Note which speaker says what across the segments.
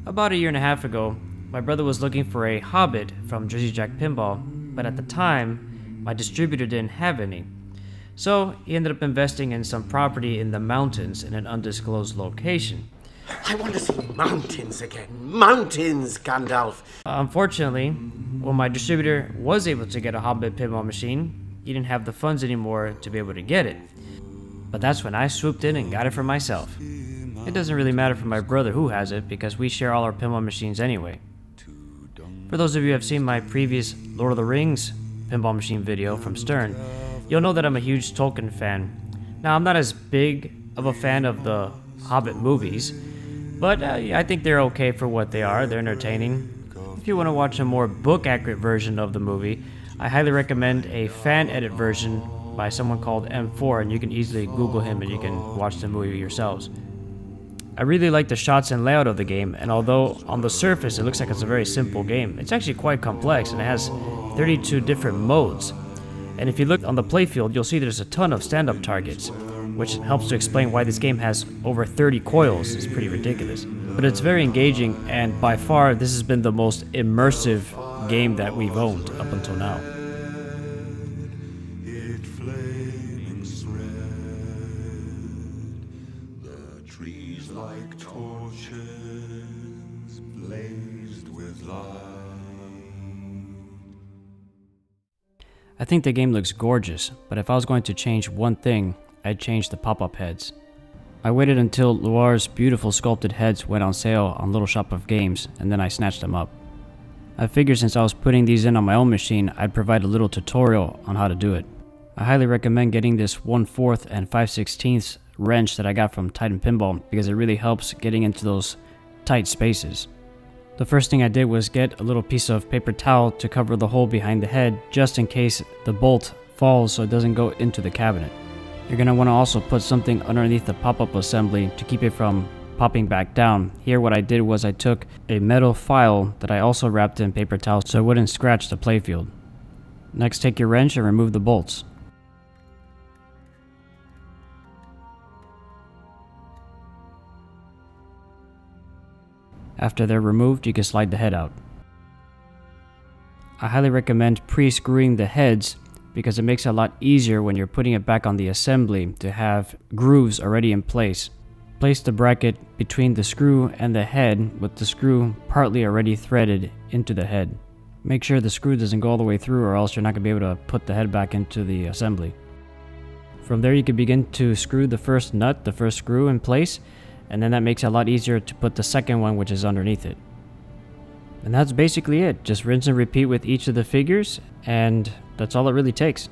Speaker 1: About a year and a half ago, my brother was looking for a Hobbit from Jersey Jack Pinball, but at the time, my distributor didn't have any. So he ended up investing in some property in the mountains in an undisclosed location.
Speaker 2: I want to see mountains again. Mountains, Gandalf.
Speaker 1: Unfortunately, when my distributor was able to get a Hobbit pinball machine, he didn't have the funds anymore to be able to get it. But that's when I swooped in and got it for myself. It doesn't really matter for my brother who has it because we share all our pinball machines anyway. For those of you who have seen my previous Lord of the Rings pinball machine video from Stern, you'll know that I'm a huge Tolkien fan. Now, I'm not as big of a fan of the Hobbit movies, but I think they're okay for what they are. They're entertaining. If you want to watch a more book-accurate version of the movie, I highly recommend a fan-edit version by someone called M4, and you can easily Google him and you can watch the movie yourselves. I really like the shots and layout of the game, and although on the surface it looks like it's a very simple game, it's actually quite complex and it has 32 different modes. And if you look on the playfield, you'll see there's a ton of stand-up targets, which helps to explain why this game has over 30 coils. It's pretty ridiculous. But it's very engaging, and by far this has been the most immersive game that we've owned up until now.
Speaker 3: Like torches blazed with light.
Speaker 1: I think the game looks gorgeous, but if I was going to change one thing, I'd change the pop-up heads. I waited until Lior's beautiful sculpted heads went on sale on Little Shop of Games, and then I snatched them up. I figured since I was putting these in on my own machine, I'd provide a little tutorial on how to do it. I highly recommend getting this 1/4 and 5/16 wrench that I got from Titan Pinball because it really helps getting into those tight spaces. The first thing I did was get a little piece of paper towel to cover the hole behind the head just in case the bolt falls so it doesn't go into the cabinet. You're going to want to also put something underneath the pop-up assembly to keep it from popping back down. Here what I did was I took a metal file that I also wrapped in paper towel so it wouldn't scratch the playfield. Next, take your wrench and remove the bolts. After they're removed, you can slide the head out. I highly recommend pre-screwing the heads because it makes it a lot easier when you're putting it back on the assembly to have grooves already in place. Place the bracket between the screw and the head with the screw partly already threaded into the head. Make sure the screw doesn't go all the way through or else you're not going to be able to put the head back into the assembly. From there you can begin to screw the first nut, the first screw in place, and then that makes it a lot easier to put the second one which is underneath it. And that's basically it. Just rinse and repeat with each of the figures, and that's all it really takes.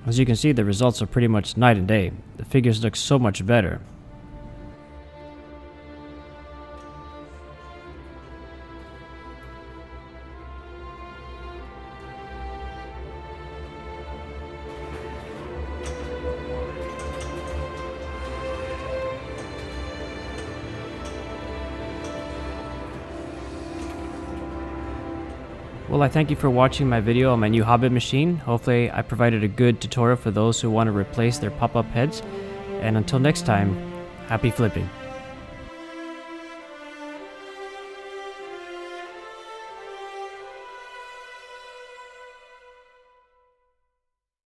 Speaker 1: As you can see, the results are pretty much night and day. The figures look so much better. Well, I thank you for watching my video on my new Hobbit machine. Hopefully I provided a good tutorial for those who want to replace their pop-up heads. And until next time, happy flipping.